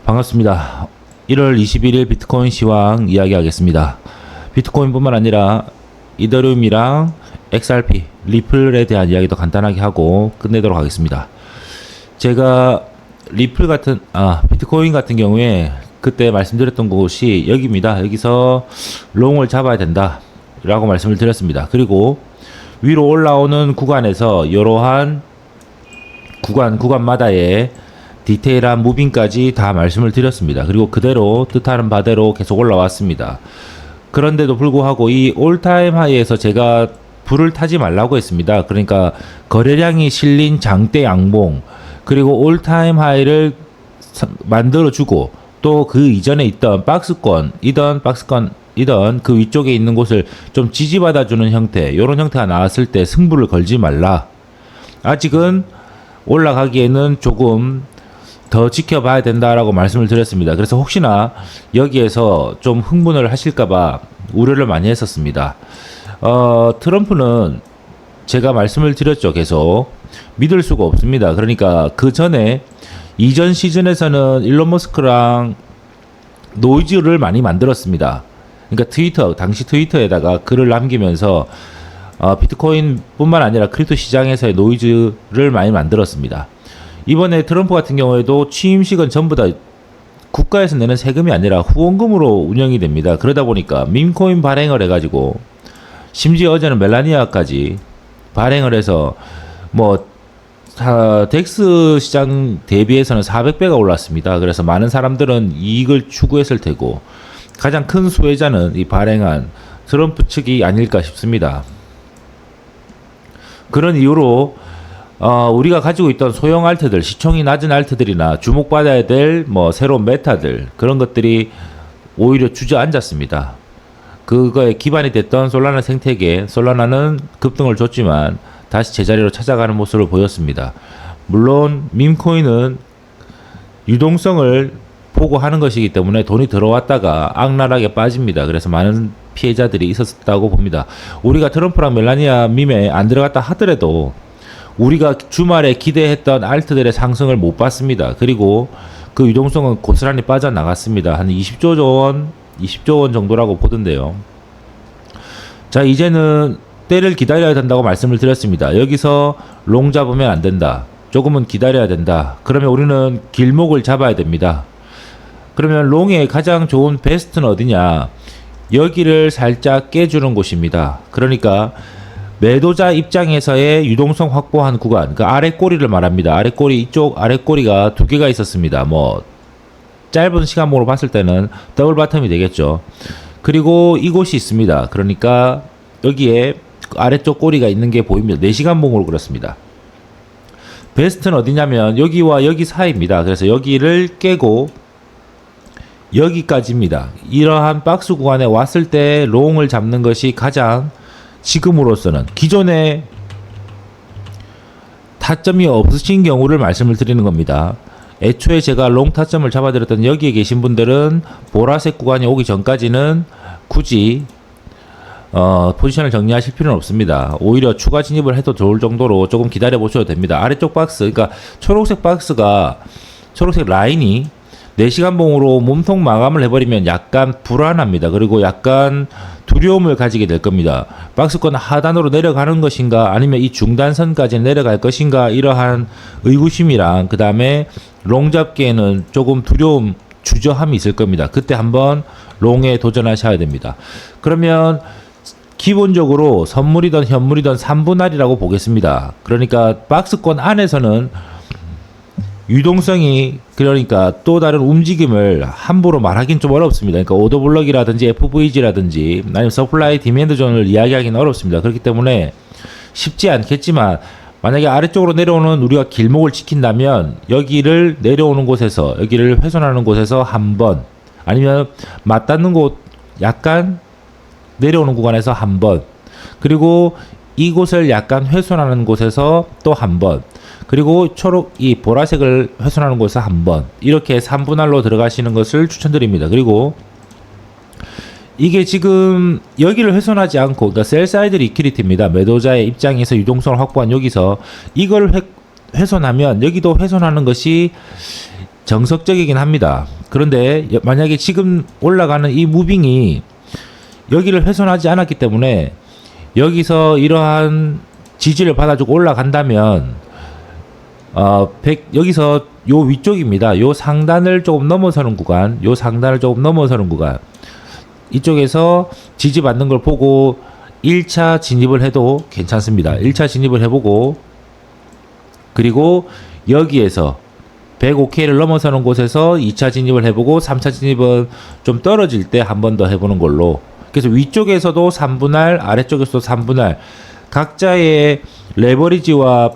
반갑습니다. 1월 21일 비트코인 시황 이야기하겠습니다. 비트코인뿐만 아니라 이더리움이랑 XRP, 리플에 대한 이야기도 간단하게 하고 끝내도록 하겠습니다. 제가 비트코인 같은 경우에 그때 말씀드렸던 곳이 여기입니다. 여기서 롱을 잡아야 된다 라고 말씀을 드렸습니다. 그리고 위로 올라오는 구간에서 이러한 구간마다의 디테일한 무빙까지 다 말씀을 드렸습니다. 그리고 그대로 뜻하는 바대로 계속 올라왔습니다. 그런데도 불구하고 이 올타임 하이에서 제가 불을 타지 말라고 했습니다. 그러니까 거래량이 실린 장대 양봉 그리고 올타임 하이를 만들어주고 또 그 이전에 있던 박스권이던 그 위쪽에 있는 곳을 좀 지지받아주는 형태, 이런 형태가 나왔을 때 승부를 걸지 말라. 아직은 올라가기에는 조금 더 지켜봐야 된다라고 말씀을 드렸습니다. 그래서 혹시나 여기에서 좀 흥분을 하실까봐 우려를 많이 했었습니다. 트럼프는 제가 말씀을 드렸죠. 계속 믿을 수가 없습니다. 그러니까 그 전에 이전 시즌에서는 일론 머스크랑 노이즈를 많이 만들었습니다. 그러니까 당시 트위터에다가 글을 남기면서 비트코인 뿐만 아니라 크립토 시장에서의 노이즈를 많이 만들었습니다. 이번에 트럼프 같은 경우에도 취임식은 전부 다 국가에서 내는 세금이 아니라 후원금으로 운영이 됩니다. 그러다 보니까 밈코인 발행을 해가지고 심지어 어제는 멜라니아까지 발행을 해서 덱스 시장 대비해서는 400배가 올랐습니다. 그래서 많은 사람들은 이익을 추구했을 테고 가장 큰 수혜자는 이 발행한 트럼프 측이 아닐까 싶습니다. 그런 이유로 우리가 가지고 있던 소형 알트들, 시총이 낮은 알트들이나 주목받아야 될 새로운 메타들, 그런 것들이 오히려 주저앉았습니다. 그거에 기반이 됐던 솔라나 생태계, 솔라나는 급등을 줬지만 다시 제자리로 찾아가는 모습을 보였습니다. 물론 밈코인은 유동성을 보고 하는 것이기 때문에 돈이 들어왔다가 악랄하게 빠집니다. 그래서 많은 피해자들이 있었다고 봅니다. 우리가 트럼프랑 멜라니아 밈에 안 들어갔다 하더라도 우리가 주말에 기대했던 알트들의 상승을 못 봤습니다. 그리고 그 유동성은 고스란히 빠져나갔습니다. 한 20조 원 정도라고 보던데요. 자, 이제는 때를 기다려야 된다고 말씀을 드렸습니다. 여기서 롱 잡으면 안 된다. 조금은 기다려야 된다. 그러면 우리는 길목을 잡아야 됩니다. 그러면 롱의 가장 좋은 베스트는 어디냐? 여기를 살짝 깨주는 곳입니다. 그러니까 매도자 입장에서의 유동성 확보한 구간, 그 아래 꼬리를 말합니다. 이쪽 아래 꼬리가 두 개가 있었습니다. 짧은 시간봉으로 봤을 때는 더블 바텀이 되겠죠. 그리고 이곳이 있습니다. 그러니까 여기에 아래쪽 꼬리가 있는 게 보입니다. 4시간봉으로 그렇습니다. 베스트는 어디냐면 여기와 여기 사이입니다. 그래서 여기를 깨고 여기까지입니다. 이러한 박스 구간에 왔을 때 롱을 잡는 것이 가장 지금으로서는, 기존에 타점이 없으신 경우를 말씀을 드리는 겁니다. 애초에 제가 롱 타점을 잡아드렸던 여기에 계신 분들은 보라색 구간이 오기 전까지는 굳이 포지션을 정리하실 필요는 없습니다. 오히려 추가 진입을 해도 좋을 정도로 조금 기다려 보셔도 됩니다. 아래쪽 박스, 그러니까 초록색 라인이 4시간봉으로 몸통 마감을 해버리면 약간 불안합니다. 그리고 약간 두려움을 가지게 될 겁니다. 박스권 하단으로 내려가는 것인가 아니면 이 중단선까지 내려갈 것인가, 이러한 의구심이랑 그 다음에 롱 잡기에는 조금 주저함이 있을 겁니다. 그때 한번 롱에 도전하셔야 됩니다. 그러면 기본적으로 선물이든 현물이든 3분할이라고 보겠습니다. 그러니까 박스권 안에서는 유동성이, 그러니까 또 다른 움직임을 함부로 말하기는 좀 어렵습니다. 그러니까 오더블럭이라든지 FVG라든지 아니면 서플라이 디맨드 존을 이야기하기는 어렵습니다. 그렇기 때문에 쉽지 않겠지만 만약에 아래쪽으로 내려오는 우리가 길목을 지킨다면 여기를 내려오는 곳에서, 여기를 훼손하는 곳에서 한 번, 아니면 맞닿는 곳 약간 내려오는 구간에서 한 번, 그리고 이곳을 약간 훼손하는 곳에서 또 한 번, 그리고 이 보라색을 훼손하는 곳에서 한 번, 이렇게 3분할로 들어가시는 것을 추천드립니다. 그리고 이게 지금 여기를 훼손하지 않고, 그러니까 셀사이드 리퀴리티입니다. 매도자의 입장에서 유동성을 확보한 여기서 이걸 훼손하면 여기도 훼손하는 것이 정석적이긴 합니다. 그런데 만약에 지금 올라가는 이 무빙이 여기를 훼손하지 않았기 때문에 여기서 이러한 지지를 받아주고 올라간다면 여기서 요 위쪽입니다. 요 상단을 조금 넘어서는 구간, 이쪽에서 지지받는 걸 보고 1차 진입을 해도 괜찮습니다. 1차 진입을 해보고, 그리고 여기에서 105K를 넘어서는 곳에서 2차 진입을 해보고 3차 진입은 좀 떨어질 때 한 번 더 해보는 걸로. 그래서 위쪽에서도 3분할, 아래쪽에서도 3분할, 각자의 레버리지와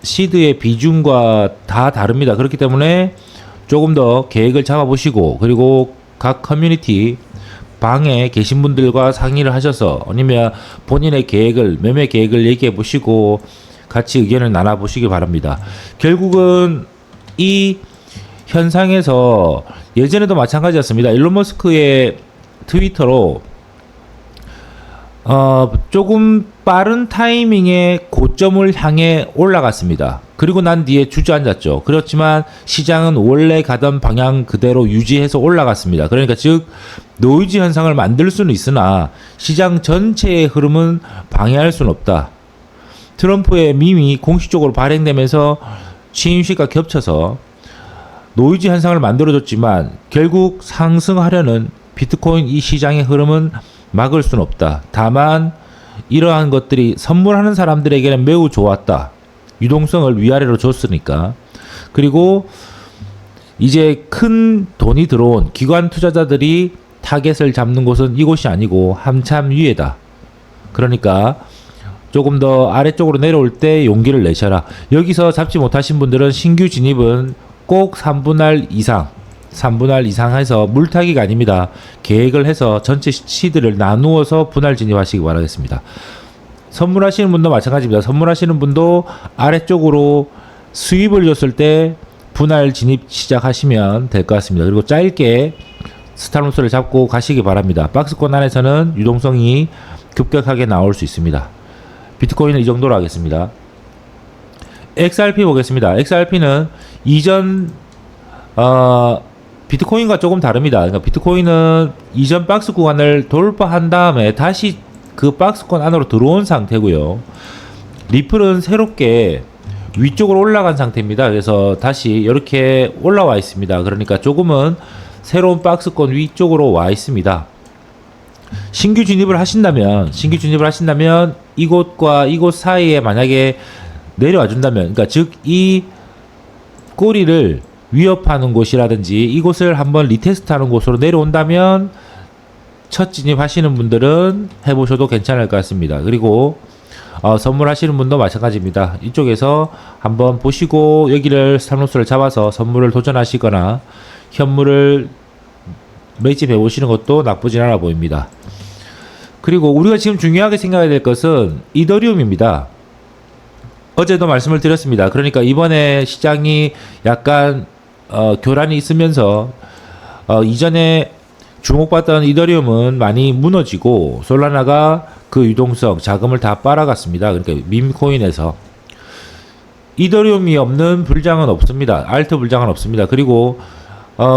시드의 비중과 다 다릅니다. 그렇기 때문에 조금 더 계획을 잡아보시고, 그리고 각 커뮤니티 방에 계신 분들과 상의를 하셔서, 아니면 본인의 계획을, 매매 계획을 얘기해 보시고 같이 의견을 나눠 보시기 바랍니다. 결국은 이 현상에서 예전에도 마찬가지였습니다. 일론 머스크의 트위터로 조금 빠른 타이밍에 고점을 향해 올라갔습니다. 그리고 난 뒤에 주저앉았죠. 그렇지만 시장은 원래 가던 방향 그대로 유지해서 올라갔습니다. 그러니까 즉 노이즈 현상을 만들 수는 있으나 시장 전체의 흐름은 방해할 수는 없다. 트럼프의 밈이 공식적으로 발행되면서 취임식과 겹쳐서 노이즈 현상을 만들어줬지만 결국 상승하려는 비트코인 이 시장의 흐름은 막을 수는 없다. 다만 이러한 것들이 선물하는 사람들에게는 매우 좋았다. 유동성을 위아래로 줬으니까. 그리고 이제 큰 돈이 들어온 기관 투자자들이 타겟을 잡는 곳은 이곳이 아니고 한참 위에다. 그러니까 조금 더 아래쪽으로 내려올 때 용기를 내셔라. 여기서 잡지 못하신 분들은 신규 진입은 꼭 3분할 이상 해서 물타기가 아닙니다. 계획을 해서 전체 시드를 나누어서 분할 진입하시기 바라겠습니다. 선물하시는 분도 마찬가지입니다. 선물하시는 분도 아래쪽으로 수입을 줬을 때 분할 진입 시작하시면 될 것 같습니다. 그리고 짧게 스탑로스를 잡고 가시기 바랍니다. 박스권 안에서는 유동성이 급격하게 나올 수 있습니다. 비트코인은 이 정도로 하겠습니다. XRP 보겠습니다. XRP는 이전 비트코인과 조금 다릅니다. 그러니까 비트코인은 이전 박스 구간을 돌파한 다음에 다시 그 박스권 안으로 들어온 상태고요. 리플은 새롭게 위쪽으로 올라간 상태입니다. 그래서 다시 이렇게 올라와 있습니다. 그러니까 조금은 새로운 박스권 위쪽으로 와 있습니다. 신규 진입을 하신다면 이곳과 이곳 사이에 만약에 내려와 준다면, 그러니까 즉 이 꼬리를 위협하는 곳이라든지 이곳을 한번 리테스트하는 곳으로 내려온다면 첫 진입하시는 분들은 해보셔도 괜찮을 것 같습니다. 그리고 선물하시는 분도 마찬가지입니다. 이쪽에서 한번 보시고 여기를 스탑로스를 잡아서 선물을 도전하시거나 현물을 매집해 보시는 것도 나쁘진 않아 보입니다. 그리고 우리가 지금 중요하게 생각해야 될 것은 이더리움입니다. 어제도 말씀을 드렸습니다. 그러니까 이번에 시장이 약간 교란이 있으면서 이전에 주목받던 이더리움은 많이 무너지고 솔라나가 그 유동성 자금을 다 빨아갔습니다. 그러니까 밈코인에서 이더리움이 없는 불장은 없습니다. 알트 불장은 없습니다. 그리고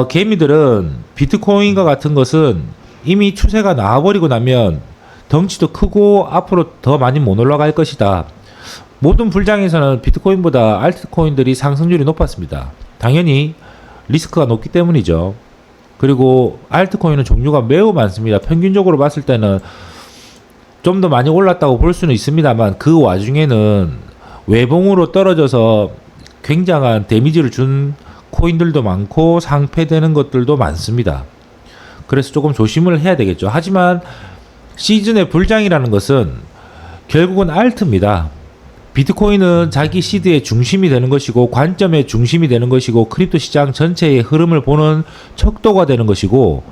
개미들은 비트코인과 같은 것은 이미 추세가 나와버리고 나면 덩치도 크고 앞으로 더 많이 못 올라갈 것이다. 모든 불장에서는 비트코인보다 알트코인들이 상승률이 높았습니다. 당연히 리스크가 높기 때문이죠. 그리고 알트코인은 종류가 매우 많습니다. 평균적으로 봤을 때는 좀 더 많이 올랐다고 볼 수는 있습니다만 그 와중에는 외봉으로 떨어져서 굉장한 데미지를 준 코인들도 많고 상폐되는 것들도 많습니다. 그래서 조금 조심을 해야 되겠죠. 하지만 시즌의 불장이라는 것은 결국은 알트입니다. 비트코인은 자기 시드의 중심이 되는 것이고 관점의 중심이 되는 것이고 크립토 시장 전체의 흐름을 보는 척도가 되는 것이고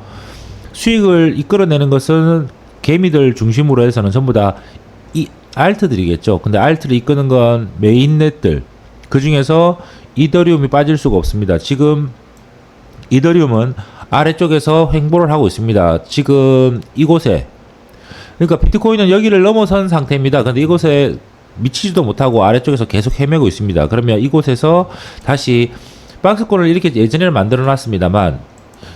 수익을 이끌어내는 것은 개미들 중심으로 해서는 전부 다 이 알트들이겠죠. 근데 알트를 이끄는 건 메인넷들, 그 중에서 이더리움이 빠질 수가 없습니다. 지금 이더리움은 아래쪽에서 횡보를 하고 있습니다. 지금 이곳에, 그러니까 비트코인은 여기를 넘어선 상태입니다. 근데 이곳에 미치지도 못하고 아래쪽에서 계속 헤매고 있습니다. 그러면 이곳에서 다시 박스권을 이렇게 예전에는 만들어 놨습니다만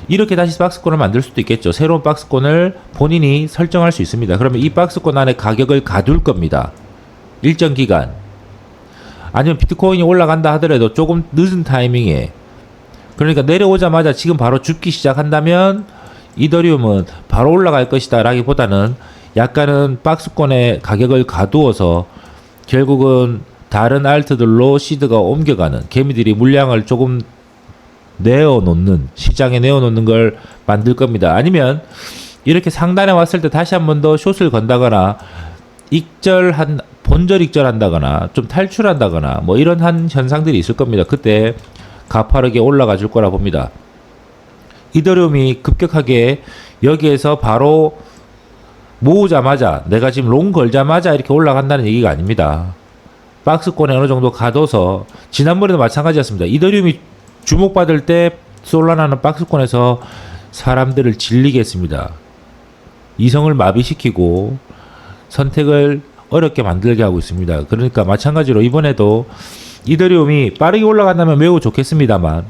이렇게 다시 박스권을 만들 수도 있겠죠. 새로운 박스권을 본인이 설정할 수 있습니다. 그러면 이 박스권 안에 가격을 가둘 겁니다. 일정 기간. 아니면 비트코인이 올라간다 하더라도 조금 늦은 타이밍에, 그러니까 내려오자마자 지금 바로 죽기 시작한다면 이더리움은 바로 올라갈 것이다 라기보다는 약간은 박스권의 가격을 가두어서 결국은 다른 알트들로 시드가 옮겨가는, 개미들이 물량을 조금 내어놓는, 시장에 내어놓는 걸 만들 겁니다. 아니면 이렇게 상단에 왔을 때 다시 한 번 더 숏을 건다거나 본절 익절한다거나 좀 탈출한다거나 뭐 이런 한 현상들이 있을 겁니다. 그때 가파르게 올라가 줄 거라 봅니다. 이더리움이 급격하게 여기에서 바로 모으자마자, 내가 지금 롱 걸자마자 이렇게 올라간다는 얘기가 아닙니다. 박스권에 어느 정도 가둬서, 지난번에도 마찬가지였습니다. 이더리움이 주목받을 때 솔라나는 박스권에서 사람들을 질리게 했습니다. 이성을 마비시키고 선택을 어렵게 만들게 하고 있습니다. 그러니까 마찬가지로 이번에도 이더리움이 빠르게 올라간다면 매우 좋겠습니다만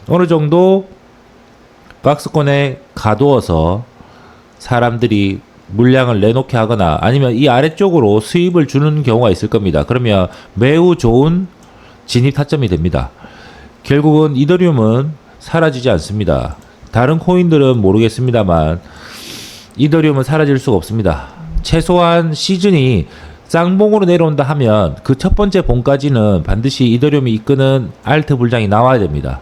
어느 정도 박스권에 가두어서 사람들이 물량을 내놓게 하거나 아니면 이 아래쪽으로 수입을 주는 경우가 있을 겁니다. 그러면 매우 좋은 진입 타점이 됩니다. 결국은 이더리움은 사라지지 않습니다. 다른 코인들은 모르겠습니다만 이더리움은 사라질 수가 없습니다. 최소한 시즌이 쌍봉으로 내려온다 하면 그 첫 번째 봉까지는 반드시 이더리움이 이끄는 알트 불장이 나와야 됩니다.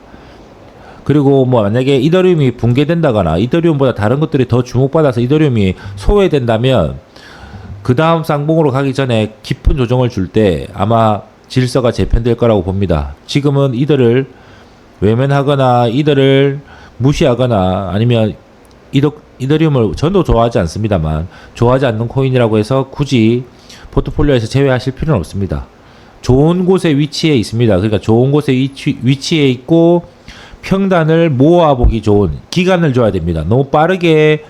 그리고 뭐 만약에 이더리움이 붕괴된다거나 이더리움보다 다른 것들이 더 주목받아서 이더리움이 소외된다면 그 다음 쌍봉으로 가기 전에 깊은 조정을 줄 때 아마 질서가 재편될 거라고 봅니다. 지금은 이들을 외면하거나 이들을 무시하거나 아니면 이더리움을 전도 좋아하지 않습니다만 좋아하지 않는 코인이라고 해서 굳이 포트폴리오에서 제외하실 필요는 없습니다. 좋은 곳에 위치해 있습니다. 그러니까 좋은 곳에 위치해 있고 평단을 모아보기 좋은 기간을 줘야 됩니다. 너무 빠르게,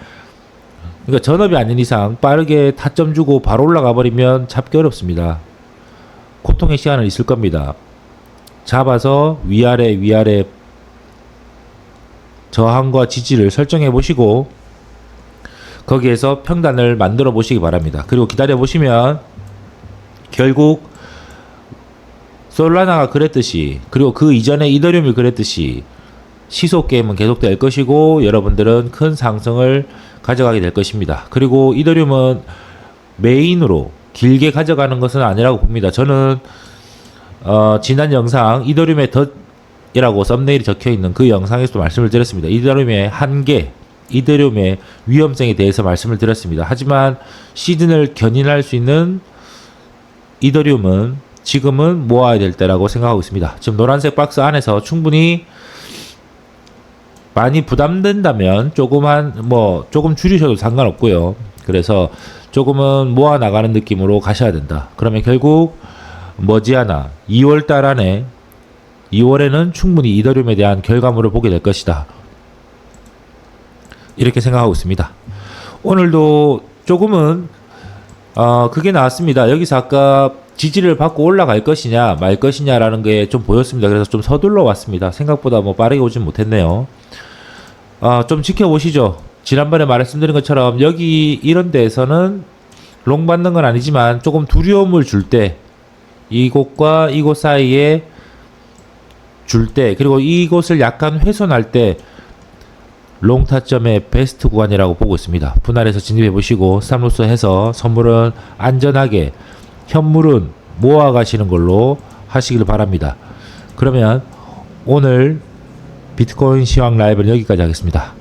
그러니까 전업이 아닌 이상 빠르게 타점 주고 바로 올라가 버리면 잡기 어렵습니다. 고통의 시간은 있을 겁니다. 잡아서 위아래 저항과 지지를 설정해 보시고 거기에서 평단을 만들어 보시기 바랍니다. 그리고 기다려 보시면 결국 솔라나가 그랬듯이, 그리고 그 이전에 이더리움이 그랬듯이 시속 게임은 계속될 것이고 여러분들은 큰 상승을 가져가게 될 것입니다. 그리고 이더리움은 메인으로 길게 가져가는 것은 아니라고 봅니다. 저는 지난 영상 이더리움의 덫이라고 썸네일이 적혀있는 그 영상에서도 말씀을 드렸습니다. 이더리움의 한계, 이더리움의 위험성에 대해서 말씀을 드렸습니다. 하지만 시즌을 견인할 수 있는 이더리움은 지금은 모아야 될 때라고 생각하고 있습니다. 지금 노란색 박스 안에서 충분히 많이 부담된다면 조금 줄이셔도 상관없고요. 그래서 조금은 모아 나가는 느낌으로 가셔야 된다. 그러면 결국 머지않아 2월달 안에 2월에는 충분히 이더리움에 대한 결과물을 보게 될 것이다. 이렇게 생각하고 있습니다. 오늘도 조금은 그게 나왔습니다. 여기서 아까 지지를 받고 올라갈 것이냐 말 것이냐라는 게 좀 보였습니다. 그래서 좀 서둘러 왔습니다. 생각보다 뭐 빠르게 오진 못했네요. 좀 지켜보시죠. 지난번에 말씀드린 것처럼 여기 이런 데에서는 롱 받는 건 아니지만 조금 두려움을 줄 때, 이곳과 이곳 사이에 줄 때, 그리고 이곳을 약간 훼손할 때 롱 타점의 베스트 구간이라고 보고 있습니다. 분할해서 진입해 보시고 스탑로스 해서 선물은 안전하게, 현물은 모아 가시는 걸로 하시길 바랍니다. 그러면 오늘 비트코인 시황 라이브는 여기까지 하겠습니다.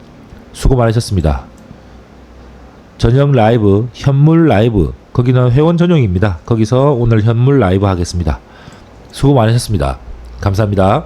수고 많으셨습니다. 전용 라이브, 현물 라이브, 거기는 회원 전용입니다. 거기서 오늘 현물 라이브 하겠습니다. 수고 많으셨습니다. 감사합니다.